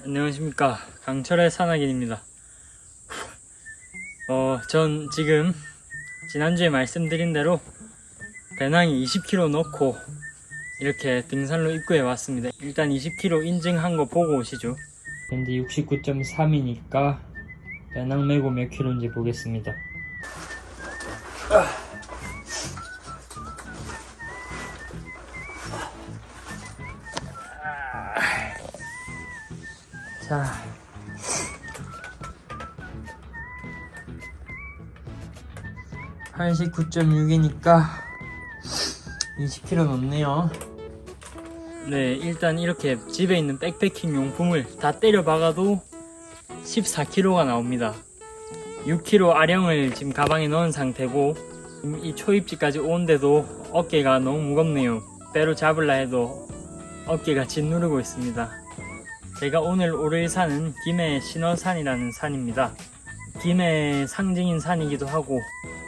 안녕하십니까, 강철의 산악인입니다. 전 지금 지난주에 말씀드린 대로 배낭이 20kg 넣고 이렇게 등산로 입구에 왔습니다. 일단 20kg 인증한 거 보고 오시죠. 현재 69.3이니까 배낭 메고 몇 킬로인지 보겠습니다. 자, 89.6이니까 20kg 넘네요. 네, 일단 이렇게 집에 있는 백패킹 용품을 다 때려 박아도 14kg가 나옵니다. 6kg 아령을 지금 가방에 넣은 상태고, 이 초입지까지 오는데도 어깨가 너무 무겁네요. 배로 잡으려 해도 어깨가 짓누르고 있습니다. 제가 오늘 오를 산은 김해 신어산이라는 산입니다. 김해의 상징인 산이기도 하고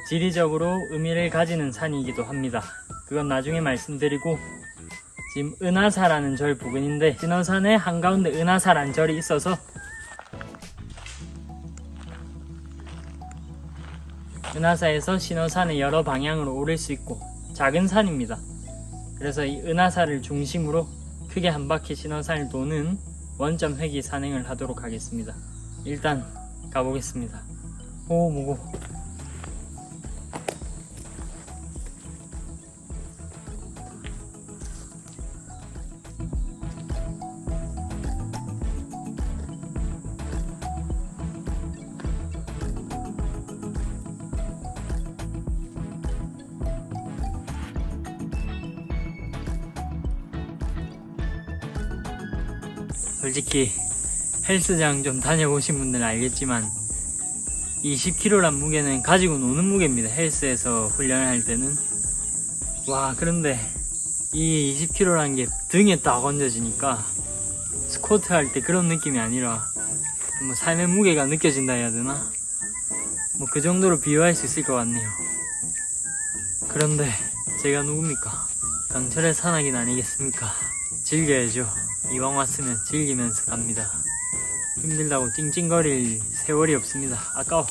지리적으로 의미를 가지는 산이기도 합니다. 그건 나중에 말씀드리고, 지금 은하사라는 절 부근인데 신어산의 한가운데 은하사라는 절이 있어서 은하사에서 신어산의 여러 방향으로 오를 수 있고 작은 산입니다. 그래서 이 은하사를 중심으로 크게 한 바퀴 신어산을 도는 원점 회귀 산행을 하도록 하겠습니다. 일단 가보겠습니다. 오, 무거워. 솔직히 헬스장 좀 다녀보신 분들은 알겠지만 20kg란 무게는 가지고 노는 무게입니다. 헬스에서 훈련을 할 때는. 와, 그런데 이 20kg란 게 등에 딱 얹어지니까 스쿼트 할 때 그런 느낌이 아니라 뭐 삶의 무게가 느껴진다 해야 되나? 뭐 그 정도로 비유할 수 있을 것 같네요. 그런데 제가 누굽니까? 강철의 산악인 아니겠습니까? 즐겨야죠. 이왕 왔으면 즐기면서 갑니다. 힘들다고 찡찡거릴 세월이 없습니다. 아까워.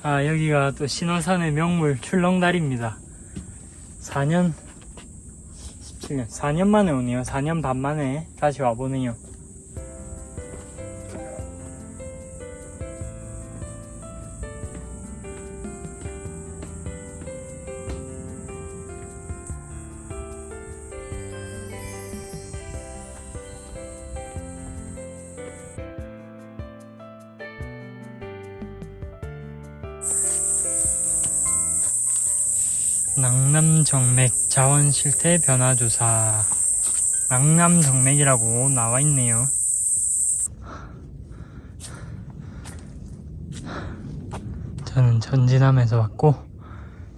아, 여기가 또 신어산의 명물 출렁다리입니다. 4년 17년 4년 만에 오네요. 4년 반 만에 다시 와보네요. 낭남정맥 자원실태 변화조사. 낭남정맥이라고 나와있네요. 저는 전진함에서 왔고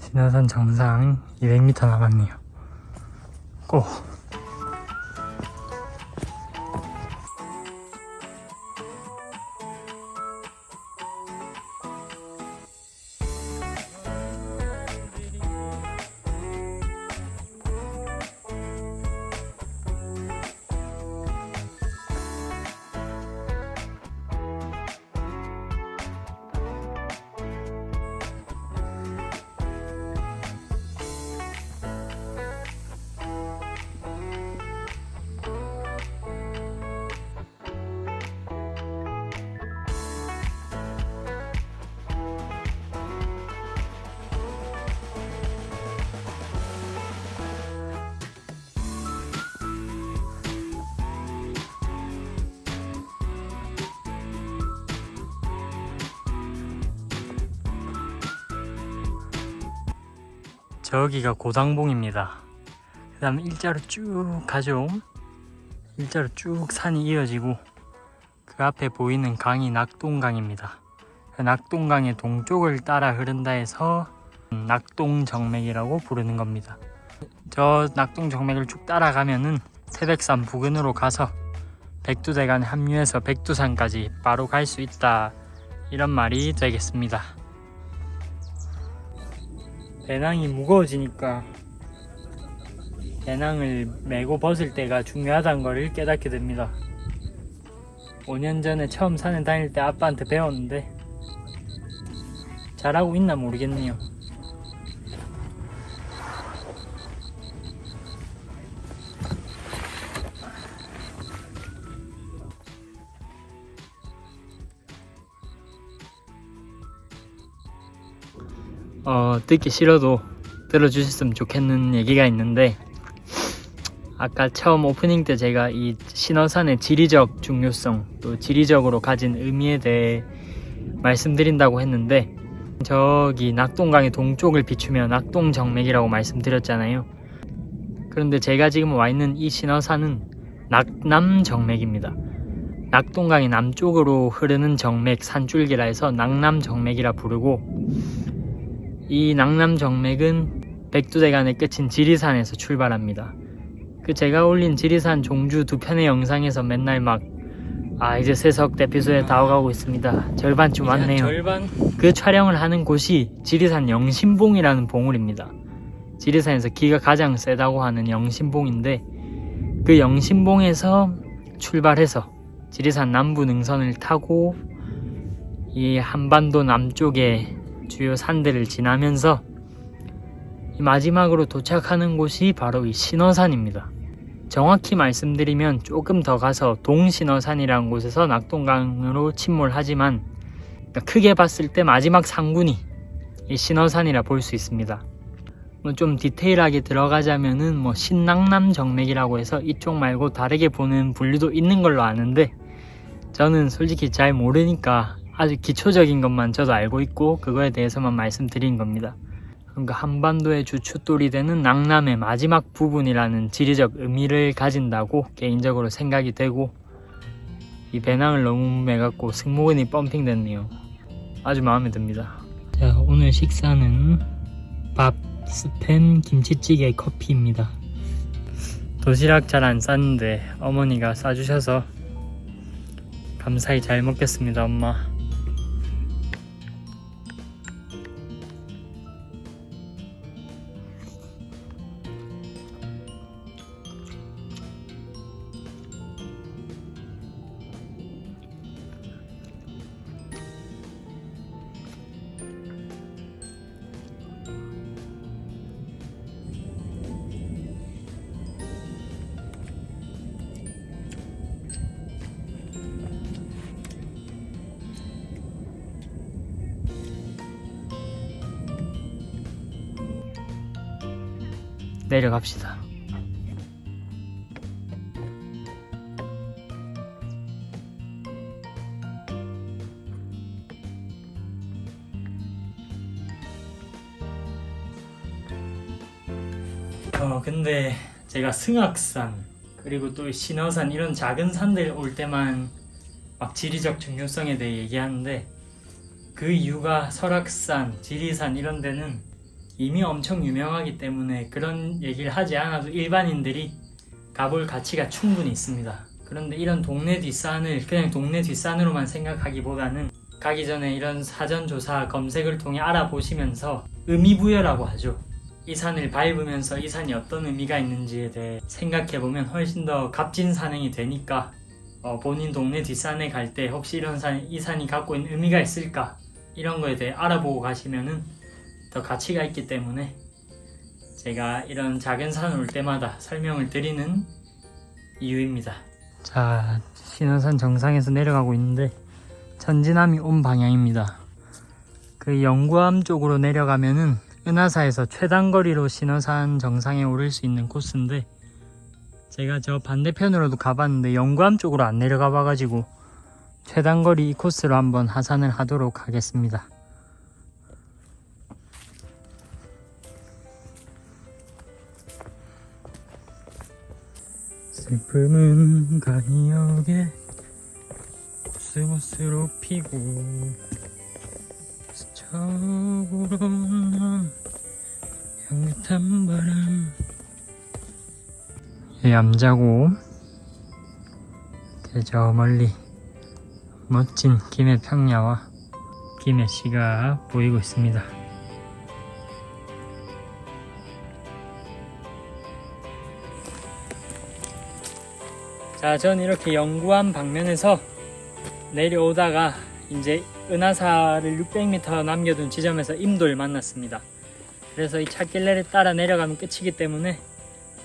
신어산 정상 200m 남았네요. 고! 저기가 고당봉입니다. 그 다음에 일자로 쭉 가죠. 일자로 쭉 산이 이어지고 그 앞에 보이는 강이 낙동강입니다. 그 낙동강의 동쪽을 따라 흐른다 해서 낙동정맥이라고 부르는 겁니다. 저 낙동정맥을 쭉 따라가면은 태백산 부근으로 가서 백두대간에 합류해서 백두산까지 바로 갈 수 있다, 이런 말이 되겠습니다. 배낭이 무거워지니까 배낭을 메고 벗을 때가 중요하다는 것을 깨닫게 됩니다. 5년 전에 처음 산에 다닐 때 아빠한테 배웠는데 잘하고 있나 모르겠네요. 듣기 싫어도 들어주셨으면 좋겠는 얘기가 있는데, 아까 처음 오프닝 때 제가 이 신어산의 지리적 중요성, 또 지리적으로 가진 의미에 대해 말씀드린다고 했는데, 저기 낙동강의 동쪽을 비추며 낙동정맥이라고 말씀드렸잖아요. 그런데 제가 지금 와 있는 이 신어산은 낙남정맥입니다. 낙동강의 남쪽으로 흐르는 정맥 산줄기라 해서 낙남정맥이라 부르고, 이 낙남정맥은 백두대간의 끝인 지리산에서 출발합니다. 그 제가 올린 지리산 종주 2편의 영상에서 맨날 막 이제 세석 에피소드에 다가가고 있습니다, 절반쯤 왔네요. 그 촬영을 하는 곳이 지리산 영신봉이라는 봉우리입니다. 지리산에서 기가 가장 세다고 하는 영신봉인데, 그 영신봉에서 출발해서 지리산 남부 능선을 타고 이 한반도 남쪽의 주요 산들을 지나면서 마지막으로 도착하는 곳이 바로 이 신어산입니다. 정확히 말씀드리면 조금 더 가서 동신어산이라는 곳에서 낙동강으로 침몰하지만, 크게 봤을 때 마지막 상군이 이 신어산이라 볼 수 있습니다. 좀 디테일하게 들어가자면은 신낙남정맥이라고 해서 이쪽 말고 다르게 보는 분류도 있는 걸로 아는데, 저는 솔직히 잘 모르니까 아주 기초적인 것만 저도 알고 있고 그거에 대해서만 말씀드린 겁니다. 그러니까 한반도의 주춧돌이 되는 낙남의 마지막 부분이라는 지리적 의미를 가진다고 개인적으로 생각이 되고, 이 배낭을 너무 매갖고 승모근이 펌핑 됐네요. 아주 마음에 듭니다. 자, 오늘 식사는 밥, 스팸, 김치찌개, 커피입니다. 도시락 잘 안 쌌는데 어머니가 싸주셔서 감사히 잘 먹겠습니다, 엄마. 내려갑시다. 근데 제가 승악산 그리고 또 신어산 이런 작은 산들 올 때만 막 지리적 중요성에 대해 얘기하는데, 그 이유가 설악산, 지리산 이런 데는 이미 엄청 유명하기 때문에 그런 얘기를 하지 않아도 일반인들이 가볼 가치가 충분히 있습니다. 그런데 이런 동네 뒷산을 그냥 동네 뒷산으로만 생각하기보다는 가기 전에 이런 사전조사 검색을 통해 알아보시면서 의미부여라고 하죠. 이 산을 밟으면서 이 산이 어떤 의미가 있는지에 대해 생각해보면 훨씬 더 값진 산행이 되니까, 본인 동네 뒷산에 갈 때 혹시 이 산이 갖고 있는 의미가 있을까, 이런 거에 대해 알아보고 가시면은 더 가치가 있기 때문에 제가 이런 작은 산 올 때마다 설명을 드리는 이유입니다. 자, 신어산 정상에서 내려가고 있는데 전진함이 온 방향입니다. 그 영구암 쪽으로 내려가면은 은하사에서 최단거리로 신어산 정상에 오를 수 있는 코스인데, 제가 저 반대편으로도 가봤는데 영구암 쪽으로 안 내려가 봐가지고 최단거리 이 코스로 한번 하산을 하도록 하겠습니다. 슬픔은 가니역에 코스모스로 피고 스쳐오르는 향긋한 바람. 암자고 저 멀리 멋진 김해 평야와 김해시가 보이고 있습니다. 자, 전 이렇게 영구한 방면에서 내려오다가 이제 은하사를 600m 남겨둔 지점에서 임도를 만났습니다. 그래서 이 찻길래를 따라 내려가면 끝이기 때문에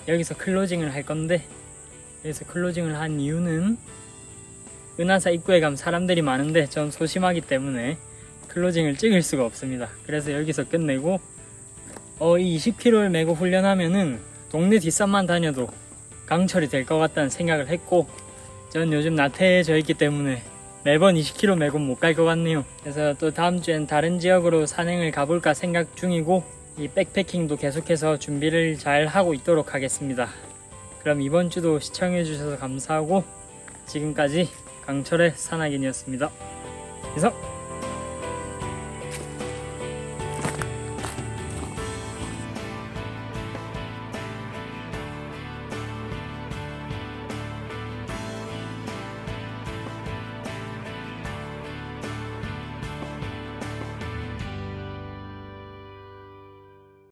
여기서 클로징을 할 건데, 여기서 클로징을 한 이유는 은하사 입구에 가면 사람들이 많은데 전 소심하기 때문에 클로징을 찍을 수가 없습니다. 그래서 여기서 끝내고 이 20km를 메고 훈련하면은 동네 뒷산만 다녀도 강철이 될 것 같다는 생각을 했고, 전 요즘 나태해져 있기 때문에 매번 20km 메고 못 갈 것 같네요. 그래서 또 다음 주엔 다른 지역으로 산행을 가볼까 생각 중이고, 이 백패킹도 계속해서 준비를 잘 하고 있도록 하겠습니다. 그럼 이번 주도 시청해 주셔서 감사하고, 지금까지 강철의 산악인이었습니다. 이상!